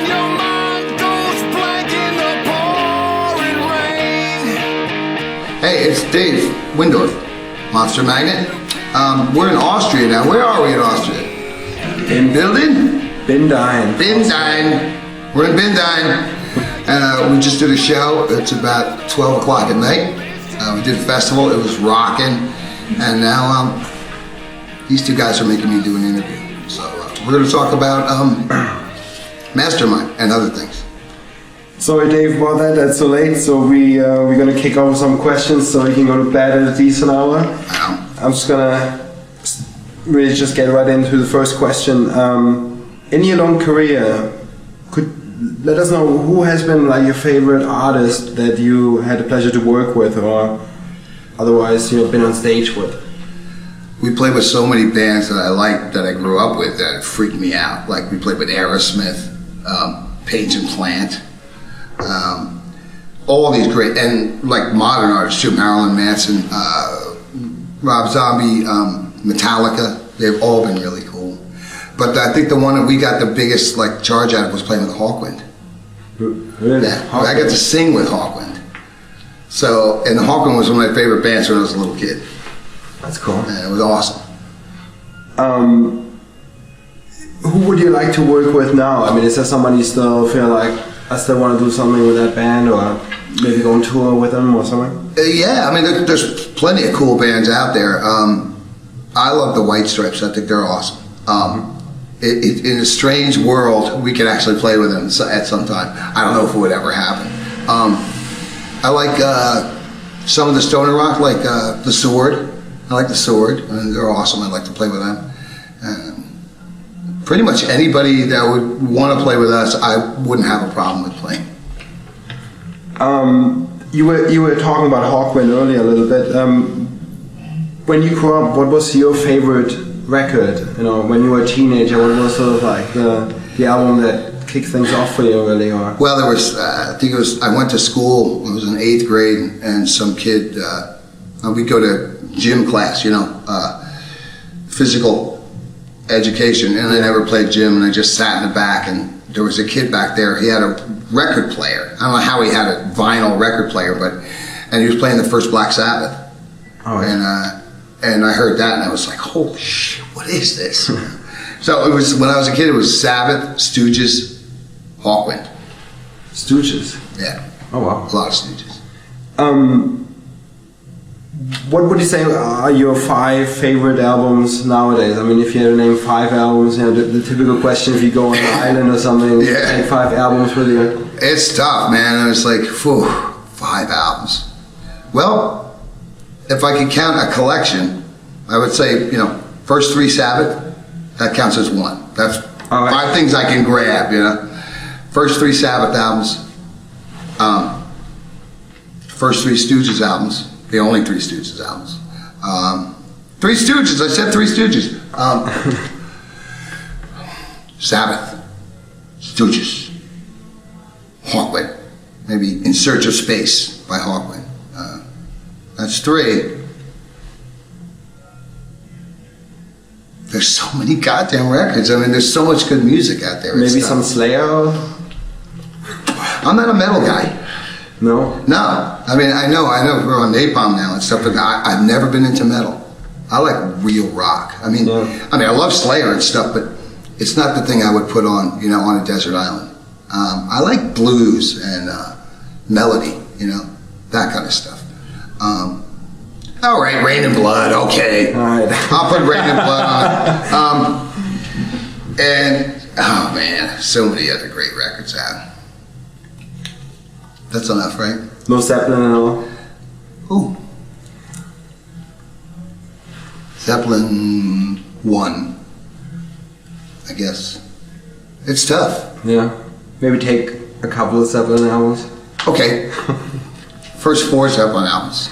and your mind goes blank in the pouring rain. Hey, it's Dave Wyndorf, Monster Magnet. We're in Austria now. Where are we in Austria? In building? Bindine. Bindine. We're in Bindine. And we just did a show. It's about 12 o'clock at night. We did a festival. It was rocking. And now these two guys are making me do an interview. So we're going to talk about Mastermind and other things. Sorry, Dave, about that. That's so late. So we're going to kick off with some questions so you can go to bed at a decent hour. I'm just going to really just get right into the first question. In your long career, could let us know who has been like your favorite artist that you had the pleasure to work with, or otherwise been on stage with? We played with so many bands that I liked, that I grew up with, that it freaked me out. Like we played with Aerosmith, Page and Plant, all these great, and like modern artists too, Marilyn Manson, Rob Zombie, Metallica. They've all been really cool. But I think the one that we got the biggest like charge out of was playing with Hawkwind. Really? Yeah, I got to sing with Hawkwind. So, and Hawkwind was one of my favorite bands when I was a little kid. That's cool. And it was awesome. Who would you like to work with now? I mean, is there someone you still feel like I still want to do something with that band, or maybe go on tour with them or something? Yeah, I mean, there's plenty of cool bands out there. I love the White Stripes. I think they're awesome. In a strange world, we could actually play with them at some time. I don't know if it would ever happen. I like some of the stoner rock, like The Sword. I like The Sword. I mean, they're awesome. I'd like to play with them. Pretty much anybody that would want to play with us, I wouldn't have a problem with playing. You were talking about Hawkwind earlier a little bit. When you grew up, what was your favorite record? When you were a teenager, what was sort of like the album that kicked things off for you, really? Or? Well, there was. I went to school. I was in 8th grade, and some kid. We'd go to gym class, physical education, and I never played gym, and I just sat in the back, and there was a kid back there. He had a record player. I don't know how he had a vinyl record player, and he was playing the first Black Sabbath. Oh, yeah. And I heard that, and I was like, holy shit, what is this? So it was, when I was a kid, it was Sabbath, Stooges, Hawkwind. Stooges? Yeah. Oh, wow. A lot of Stooges. What would you say are your 5 favorite albums nowadays? I mean, if you had to name 5 albums, the typical question if you go on an island or something, take 5 albums with you. It's tough, man. And it's like, 5 albums. Well, if I could count a collection, I would say, first 3 Sabbath, that counts as one. That's 5 things I can grab, First 3 Sabbath albums, first 3 Stooges albums, the only 3 Stooges albums. 3 Stooges, I said 3 Stooges. Sabbath, Stooges, Hawkwind, maybe In Search of Space by Hawkwind. That's 3. There's so many goddamn records. I mean, there's so much good music out there. Maybe some Slayer? I'm not a metal guy. No? No. I mean, I know we're on Napalm now and stuff, but I've never been into metal. I like real rock. I mean, I love Slayer and stuff, but it's not the thing I would put on, on a desert island. I like blues and melody, that kind of stuff. All right, Rain and Blood, okay. All right. I'll put Rain and Blood on. And, oh man, so many other great records out. That's enough, right? No Zeppelin at all? Ooh. Zeppelin 1, I guess. It's tough. Yeah. Maybe take a couple of Zeppelin albums. Okay. First 4 Zeppelin albums.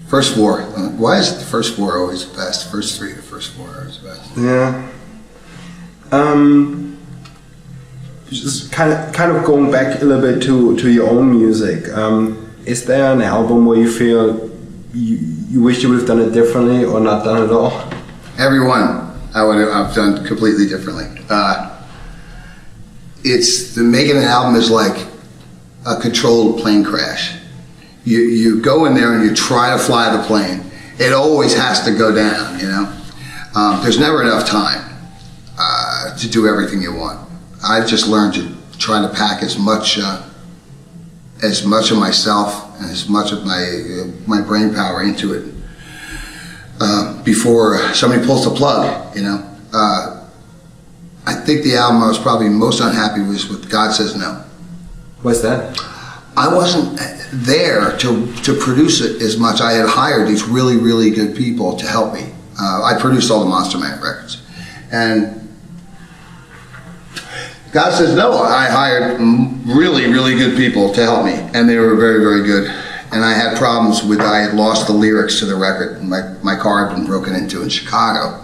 First 4. Why is the first 4 always the best? First 3, the first 4 are always the best. Yeah. Just kind of going back a little bit to your own music. Is there an album where you feel you wish you would have done it differently or not done at all? Every one I've done completely differently. it's making an album is like a controlled plane crash. You go in there and you try to fly the plane. It always has to go down, you know. There's never enough time to do everything you want. I've just learned to try to pack as much of myself and as much of my brain power into it before somebody pulls the plug, you know. I think the album I was probably most unhappy with God Says No. What's that? I wasn't there to produce it as much. I had hired these really, really good people to help me. I produced all the Monster Magnet records. And God Says No, I hired really, really good people to help me. And they were very, very good. And I had problems with, I had lost the lyrics to the record. My car had been broken into in Chicago.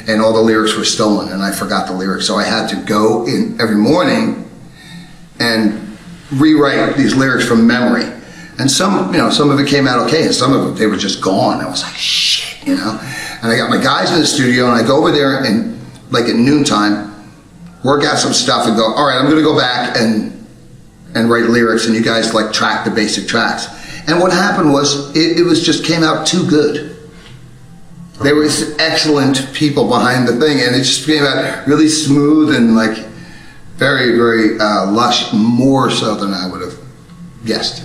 And all the lyrics were stolen, and I forgot the lyrics. So I had to go in every morning and rewrite these lyrics from memory. And some of it came out okay, and some of it, they were just gone. I was like, shit, you know? And I got my guys in the studio, and I go over there and, like at noontime, work out some stuff and go, all right, I'm gonna go back and write lyrics, and you guys like track the basic tracks. And what happened was, it was just came out too good. There was excellent people behind the thing, and it just came out really smooth and like very, very lush, more so than I would have guessed.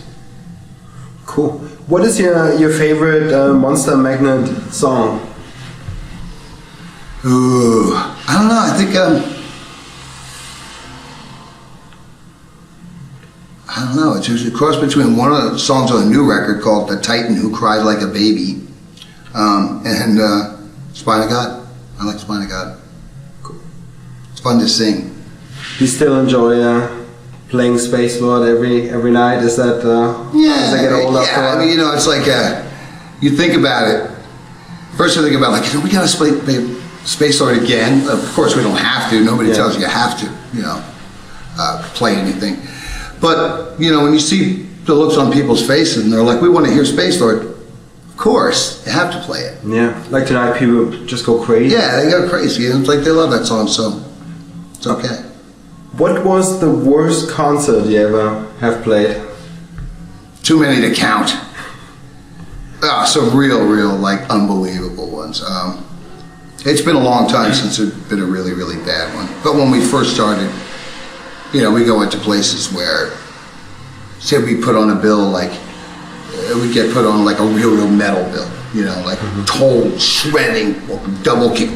Cool. What is your favorite Monster Magnet song? Ooh, I don't know. I think I don't know. It's a cross between one of the songs on a new record called "The Titan Who Cried Like a Baby." And Spine of God. I like Spine of God. Cool. It's fun to sing. You still enjoy playing Spaceboard every night? Is that as I get older? Yeah, I mean, you know, it's like you think about it. First you think about like, we gotta play Spaceboard again. Of course we don't have to. Nobody tells you have to, you know, play anything. But you know, when you see the looks on people's faces and they're like, we want to hear Spaceboard. Of course, you have to play it. Yeah, like tonight people just go crazy. Yeah, they go crazy. It's like they love that song, so it's okay. What was the worst concert you ever have played? Too many to count. Some real, like unbelievable ones. It's been a long time since there's been a really, really bad one. But when we first started, you know, we go into places where, say we put on a bill like, we get put on like a real metal bill, you know, like toll, shredding, double kick.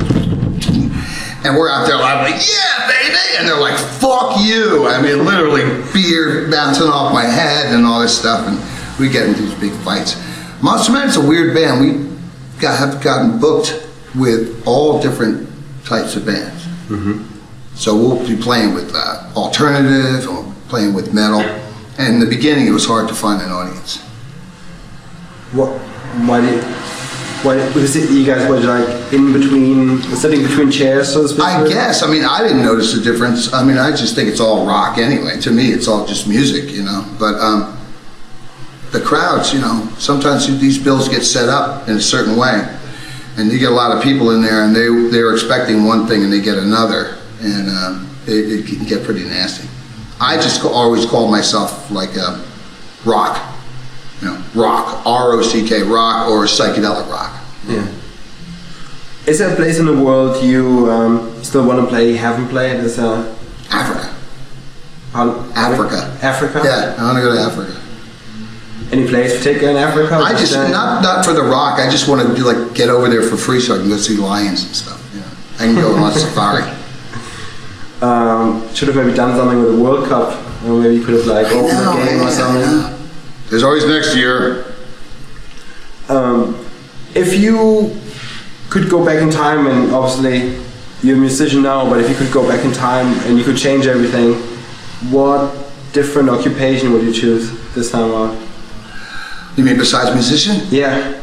And we're out there like, yeah, baby! And they're like, fuck you! I mean, literally beer bouncing off my head and all this stuff, and we get into these big fights. Monster Magnet's a weird band. We have gotten booked with all different types of bands. So we'll be playing with alternative, or playing with metal. And in the beginning, it was hard to find an audience. Because you guys were like sitting between chairs, so to speak? I guess. I mean, I didn't notice the difference. I mean, I just think it's all rock anyway. To me, it's all just music, you know. But the crowds, you know, sometimes these bills get set up in a certain way, and you get a lot of people in there, and they're expecting one thing and they get another, and it can get pretty nasty. I just always called myself like rock. You know, rock, R-O-C-K, rock, or psychedelic rock. Yeah. Is there a place in the world you still want to play, haven't played? Africa. Africa? Africa? Yeah, I want to go to Africa. Any place particular in Africa? I just, not for the rock, I just want to like get over there for free so I can go see lions and stuff. You know, I can go on safari. Should have maybe done something with the World Cup, or maybe you could have like opened a game or something. There's always next year. If you could go back in time, and obviously you're a musician now, but if you could go back in time and you could change everything, what different occupation would you choose this time around? You mean besides musician? Yeah.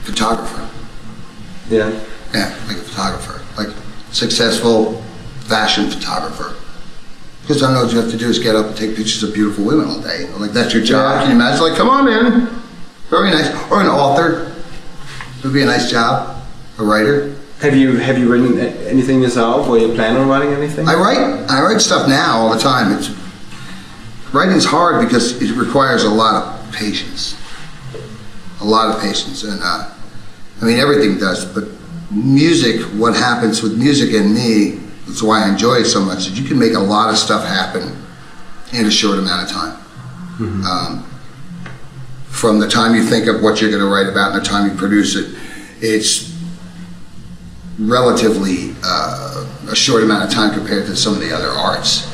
Photographer. Yeah. Yeah, like a photographer. Like successful fashion photographer. Because I know what you have to do is get up and take pictures of beautiful women all day. Like, that's your job. Yeah. Can you imagine? Like, come on in. Very nice. Or an author. It would be a nice job. A writer. Have you written anything yourself, or you plan on writing anything? I write stuff now all the time. Writing's hard because it requires a lot of patience. And I mean, everything does, but music, what happens with music and me, that's why I enjoy it so much, is you can make a lot of stuff happen in a short amount of time. From the time you think of what you're going to write about and the time you produce it, it's relatively a short amount of time compared to some of the other arts.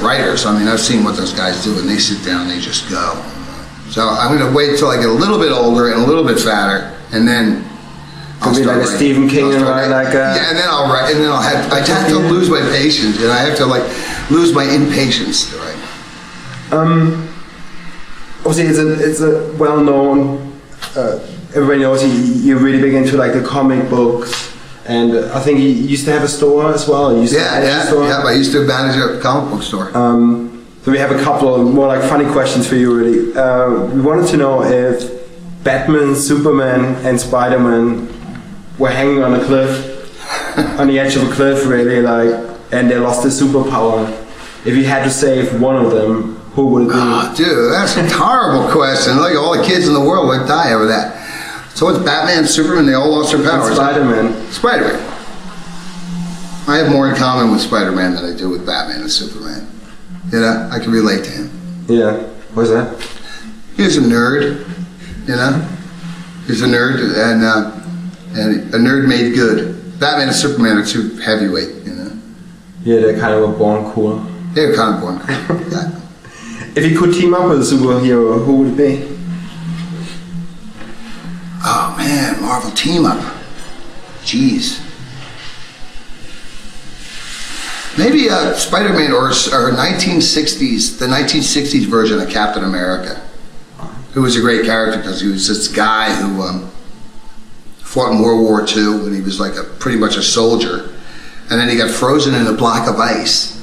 Writers, I mean, I've seen what those guys do, and they sit down, they just go. So I'm going to wait till I get a little bit older and a little bit fatter, and then I'll be like a Stephen King and write like a... Yeah, and then I'll write, and then I have to lose my patience, and I have to lose my impatience to write. Obviously, it's a well-known. Everybody knows you're really big into like the comic books, and I think you used to have a store as well. I used to manage a comic book store. So we have a couple of more like funny questions for you, really. We wanted to know if Batman, Superman, and Spider-Man were hanging on a cliff, on the edge of a cliff, really, and they lost their superpower. If you had to save one of them, who would it be? Oh, dude, that's a horrible question. Like, all the kids in the world would die over that. So it's Batman and Superman, they all lost their powers. Spider-Man. Spider-Man. I have more in common with Spider-Man than I do with Batman and Superman. You know, I can relate to him. Yeah, what's that? He was a nerd, you know? He's a nerd, and a nerd made good. Batman and Superman are too heavyweight, you know? Yeah, they kind of were born cool. They were kind of born cool, yeah. If you could team up with a superhero, who would it be? Oh man, Marvel team up. Jeez. Maybe Spider-Man or 1960s, the 1960s version of Captain America, who was a great character because he was this guy who fought in World War II when he was like pretty much a soldier, and then he got frozen in a block of ice,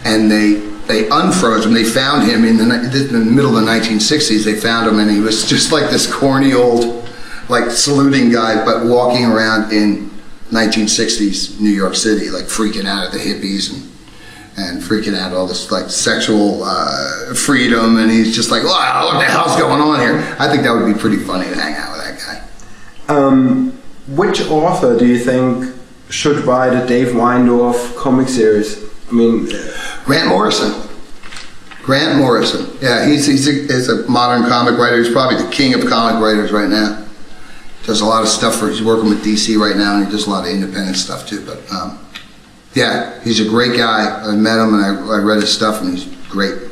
and they unfroze him. They found him in the middle of the 1960s. They found him, and he was just like this corny old, like saluting guy, but walking around in 1960s New York City, like freaking out at the hippies and freaking out all this like sexual freedom, and he's just like, wow, what the hell's going on here? I think that would be pretty funny to hang out with that guy. Which author do you think should write a Dave Wyndorf comic series? I mean, Grant Morrison. Yeah, he's a modern comic writer. He's probably the king of comic writers right now. Does a lot of stuff he's working with DC right now, and he does a lot of independent stuff too. But yeah, he's a great guy. I met him and I read his stuff, and he's great.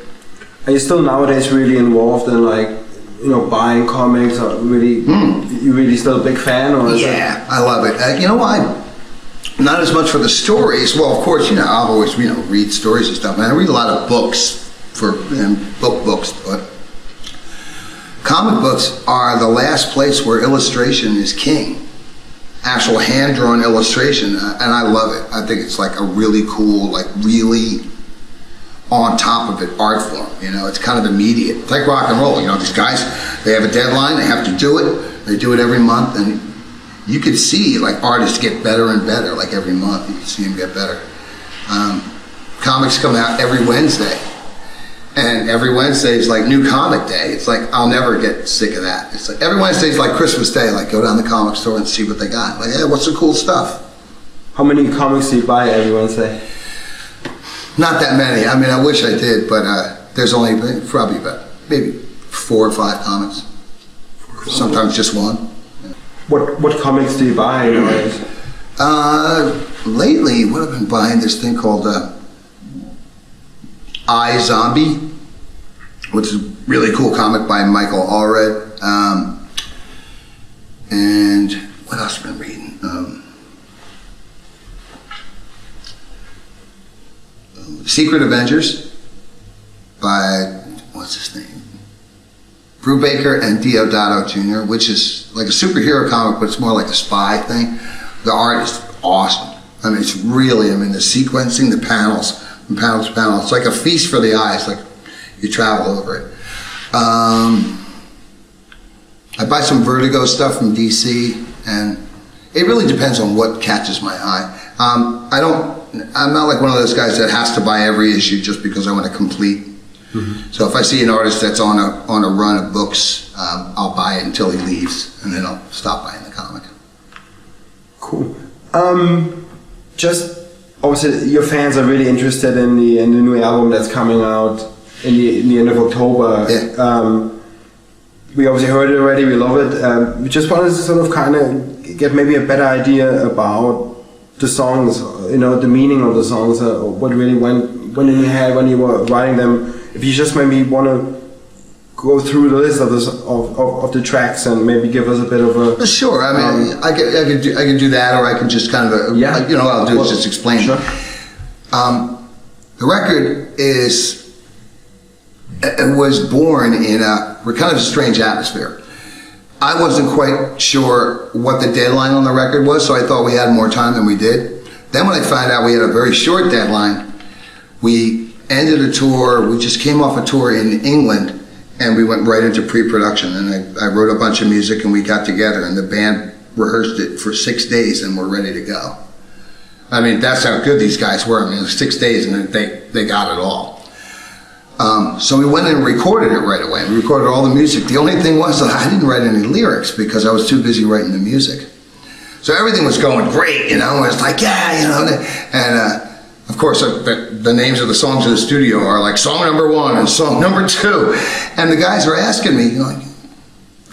Are you still nowadays really involved in buying comics? Or really, you really still a big fan? Or I love it. You know why? Not as much for the stories. Well, of course, I've always read stories and stuff. And I read a lot of books books, but comic books are the last place where illustration is king. Actual hand-drawn illustration, and I love it. I think it's like a really cool, like really on top of it art form. It's kind of immediate. It's like rock and roll. These guys, they have a deadline, they have to do it. They do it every month, and you can see like artists get better and better. Like every month, you can see them get better. Comics come out every Wednesday. And every Wednesday is like New Comic Day. It's like, I'll never get sick of that. It's like, every Wednesday is like Christmas Day. Like, go down the comic store and see what they got. Like, hey, what's the cool stuff? How many comics do you buy every Wednesday? Not that many. I mean, I wish I did, but there's only probably about maybe 4 or 5 comics. Sometimes just one. What comics do you buy nowadays? Lately, what I've been buying, this thing called I, Zombie, which is a really cool comic by Michael Allred. And what else have I been reading? Secret Avengers by, what's his name? Brubaker and Deodato Jr., which is like a superhero comic, but it's more like a spy thing. The art is awesome. I mean, it's really, the sequencing, the panels, from panel to panel. It's like a feast for the eyes, like you travel over it. I buy some Vertigo stuff from DC, and It really depends on what catches my eye. I'm not like one of those guys that has to buy every issue just because I want to complete. So if I see an artist that's on a run of books, I'll buy it until he leaves, and then I'll stop buying the comic. Cool. Just obviously, your fans are really interested in the new album that's coming out in the end of October. Yeah. We obviously heard it already. We love it. We just wanted to sort of kind of get maybe a better idea about the songs, the meaning of the songs, what really went in your head when you were writing them. If you just maybe want to go through the list of the tracks and maybe give us a bit of a... Sure, I mean, I can do that, or I can just kind of, I'll do is just explain. Sure. The record was born in a kind of a strange atmosphere. I wasn't quite sure what the deadline on the record was, so I thought we had more time than we did. Then when I found out we had a very short deadline, we ended a tour. We just came off a tour in England, and we went right into pre-production. And I wrote a bunch of music, and we got together, and the band rehearsed it for 6 days, and we're ready to go. I mean, that's how good these guys were. I mean, it was 6 days, and they got it all. So we went and recorded it right away. We recorded all the music. The only thing was that I didn't write any lyrics because I was too busy writing the music. So everything was going great, It was like, and of course, the names of the songs in the studio are like song number 1 and song number 2. And the guys are asking me, got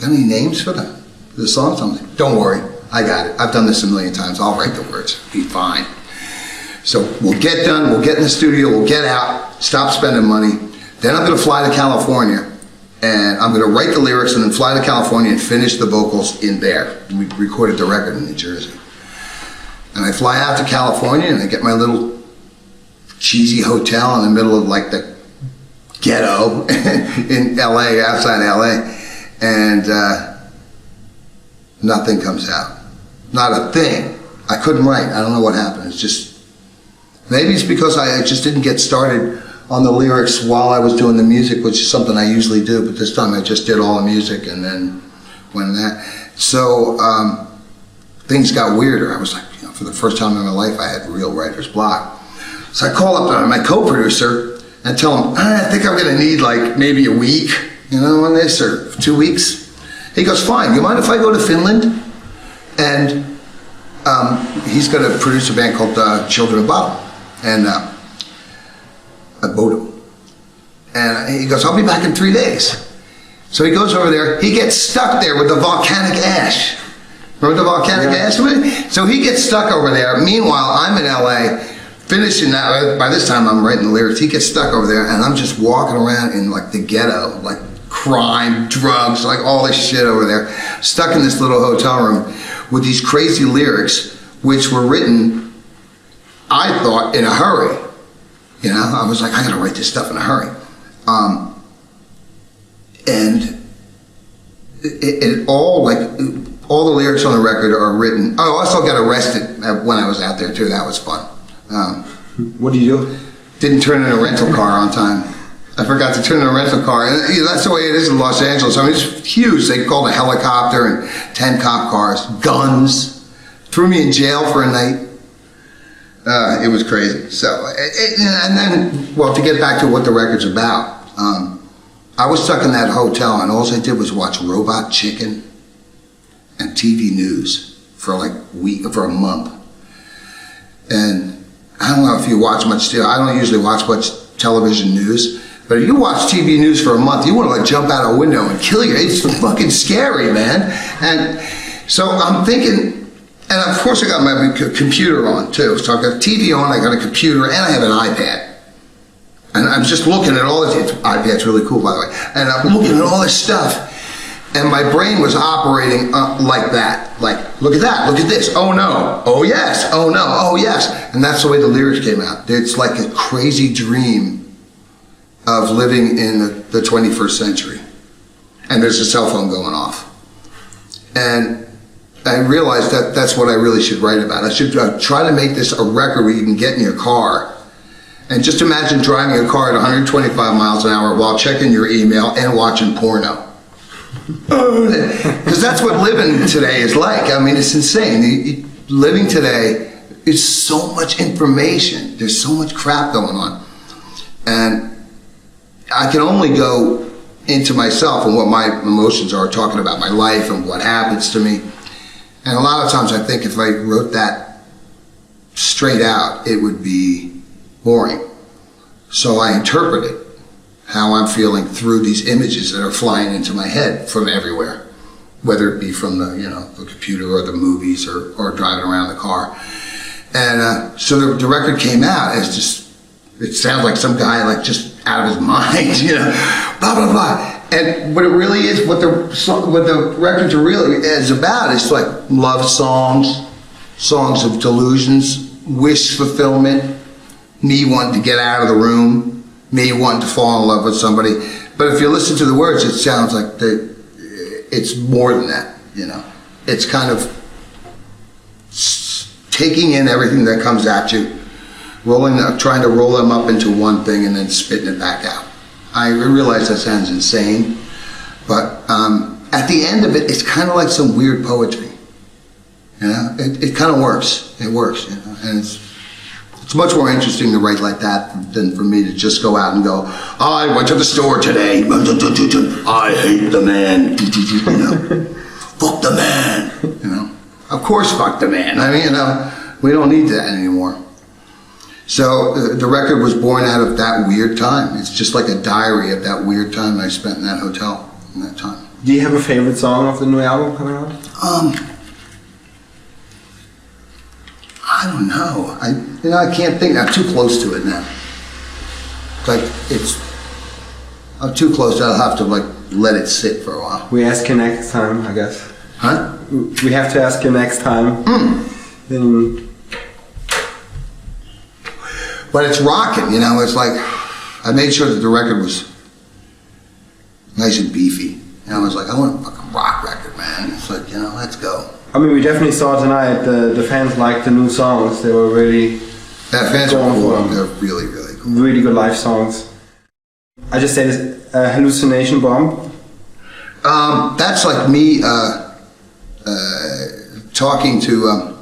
any names for the songs? I'm like, don't worry, I got it. I've done this a million times. I'll write the words. Be fine. So we'll get done. We'll get in the studio. We'll get out. Stop spending money. Then I'm going to fly to California, and I'm going to write the lyrics and then fly to California and finish the vocals in there. We recorded the record in New Jersey. And I fly out to California, and I get my little cheesy hotel in the middle of like the ghetto in LA, outside LA, and nothing comes out. Not a thing. I couldn't write. I don't know what happened. It's just, maybe it's because I just didn't get started on the lyrics while I was doing the music, which is something I usually do, but this time I just did all the music and then went in that. So things got weirder. I was like, for the first time in my life, I had real writer's block. So I call up my co-producer and tell him, I think I'm gonna need like maybe a week, on this, or 2 weeks. He goes, fine, you mind if I go to Finland? And he's gonna produce a band called Children of Bodom. And Bodom. And he goes, I'll be back in 3 days. So he goes over there. He gets stuck there with the volcanic ash. Remember the volcanic ash? So he gets stuck over there. Meanwhile, I'm in LA finishing that. By this time, I'm writing the lyrics. He gets stuck over there, and I'm just walking around in like the ghetto, like crime, drugs, like all this shit over there, stuck in this little hotel room with these crazy lyrics, which were written, I thought, in a hurry. I was like, I gotta write this stuff in a hurry. And it all the lyrics on the record are written. I also got arrested when I was out there too. That was fun. What do you do? Didn't turn in a rental car on time. I forgot to turn in a rental car. And that's the way it is in Los Angeles. I mean, it's huge. They called a helicopter and 10 cop cars, guns, threw me in jail for a night. It was crazy. So, and then, to get back to what the record's about, I was stuck in that hotel, and all I did was watch Robot Chicken and TV news for a month. And I don't know if you watch much. I don't usually watch much television news, but if you watch TV news for a month, you want to jump out a window and kill you. It's fucking scary, man. And so I'm thinking. And of course I got my computer on too. So I've got TV on, I got a computer, and I have an iPad. And I'm just looking at all this, iPad's really cool by the way. And I'm looking at all this stuff. And my brain was operating like that. Like, look at that, look at this, oh no, oh yes, oh no, oh yes. And that's the way the lyrics came out. It's like a crazy dream of living in the 21st century. And there's a cell phone going off. And I realized that that's what I really should write about. I should try to make this a record where you can get in your car and just imagine driving a car at 125 miles an hour while checking your email and watching porno. Because that's what living today is like. I mean, it's insane. Living today is so much information. There's so much crap going on. And I can only go into myself and what my emotions are, talking about my life and what happens to me. And a lot of times I think if I wrote that straight out, it would be boring. So I interpret it, how I'm feeling through these images that are flying into my head from everywhere, whether it be from the computer or the movies or driving around the car. And so the record came out as just, it sounds like some guy like just out of his mind, blah, blah, blah. And what it really is, what the records are really is about is like love songs, songs of delusions, wish fulfillment, me wanting to get out of the room, me wanting to fall in love with somebody. But if you listen to the words, it sounds like it's more than that, It's kind of taking in everything that comes at you, trying to roll them up into one thing and then spitting it back out. I realize that sounds insane, but at the end of it, it's kind of like some weird poetry. It kind of works. It works, and it's much more interesting to write like that than for me to just go out and go, I went to the store today. I hate the man. Fuck the man. Of course, fuck the man. I mean, we don't need that anymore. So the record was born out of that weird time. It's just like a diary of that weird time I spent in that hotel in that time. Do you have a favorite song of the new album coming out? I don't know. I can't think. I'm too close to it now. I'm too close. I'll have to let it sit for a while. We ask you next time, I guess. Huh? We have to ask you next time. Then. But it's rocking, It's like I made sure that the record was nice and beefy. And I was like, I want a fucking rock record, man. It's like, let's go. I mean, we definitely saw tonight the fans liked the new songs. They were really fans are cool. They're really, really cool. Really good live songs. I just said it's a hallucination bomb. That's like me talking to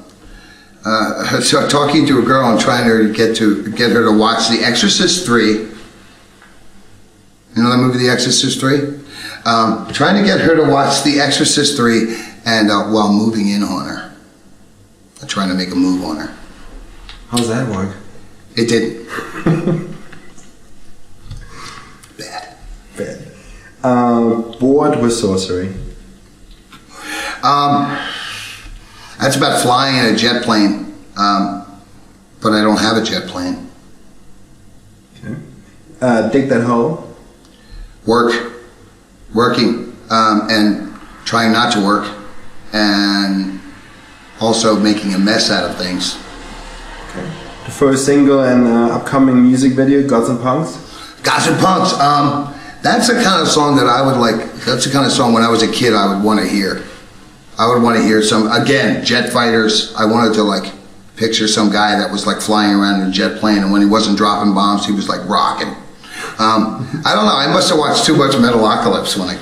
talking to a girl and trying to get her to watch The Exorcist 3. You know that movie, The Exorcist 3? Trying to get her to watch The Exorcist 3 and while moving in on her. Trying to make a move on her. How's that work? It didn't. Bad. Bored with sorcery. That's about flying in a jet plane, but I don't have a jet plane. Okay. Dig that hole. Working, and trying not to work, and also making a mess out of things. Okay. The first single and upcoming music video, Gods and Punks. Gods and Punks. That's the kind of song that I would like. That's the kind of song when I was a kid I would want to hear. I would want to hear again, jet fighters. I wanted to picture some guy that was flying around in a jet plane, and when he wasn't dropping bombs, he was rocking. I don't know. I must have watched too much Metalocalypse when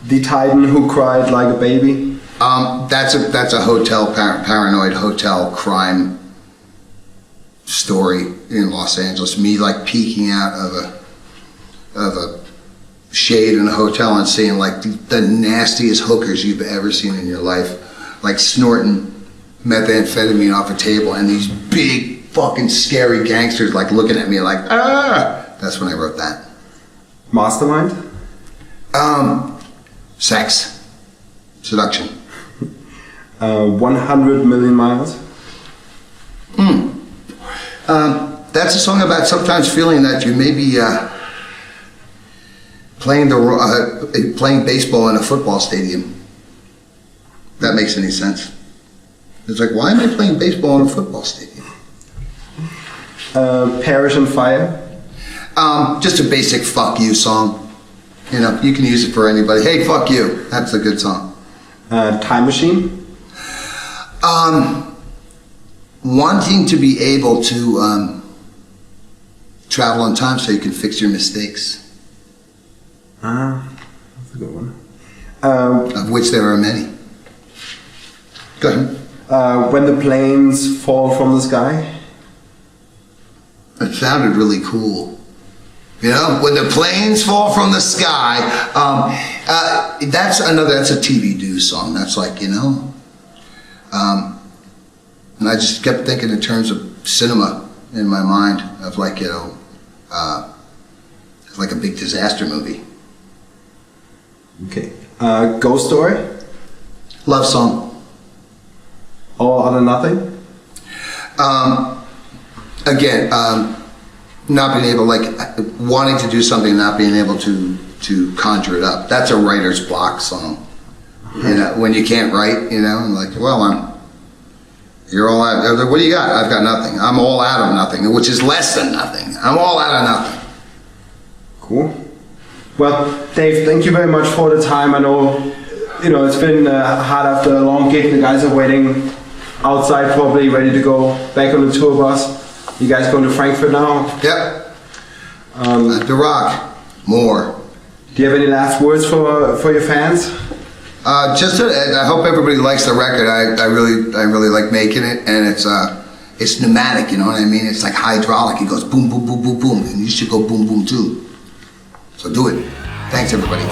The Titan Who Cried Like a Baby. That's a hotel paranoid hotel crime story in Los Angeles. Me peeking out of a shade in a hotel and seeing the nastiest hookers you've ever seen in your life, snorting methamphetamine off a table, and these big fucking scary gangsters looking at me ah. That's when I wrote that. Mastermind. Sex, seduction. 100 Million Miles. That's a song about sometimes feeling that you may be playing baseball in a football stadium. If that makes any sense. It's why am I playing baseball in a football stadium? Parish and Fire. Just a basic fuck you song. You can use it for anybody. Hey, fuck you. That's a good song. Time Machine. Wanting to be able to travel in time so you can fix your mistakes. That's a good one. of which there are many. Go ahead. When the planes fall from the sky. It sounded really cool. You know, when the planes fall from the sky. That's a TV News song. That's like, you know. And I just kept thinking in terms of cinema in my mind of like, you know, like a big disaster movie. Okay. Ghost story. Love song. All Other Nothing. Again, not being able, like, wanting to do something, not being able to conjure it up. That's a writer's block song. You know, when you can't write, you know, and like, well, you're all out. What do you got? I've got nothing. I'm all out of nothing, which is less than nothing. I'm all out of nothing. Cool. Well, Dave, thank you very much for the time. I know, you know, it's been hard after a long gig. The guys are waiting outside, probably ready to go back on the tour bus. You guys going to Frankfurt now? Yep. The Rock. More. Do you have any last words for your fans? I hope everybody likes the record. I really like making it, and it's pneumatic. You know what I mean? It's like hydraulic. It goes boom, boom, boom, boom, boom, and you should go boom, boom too. So do it. Thanks, everybody.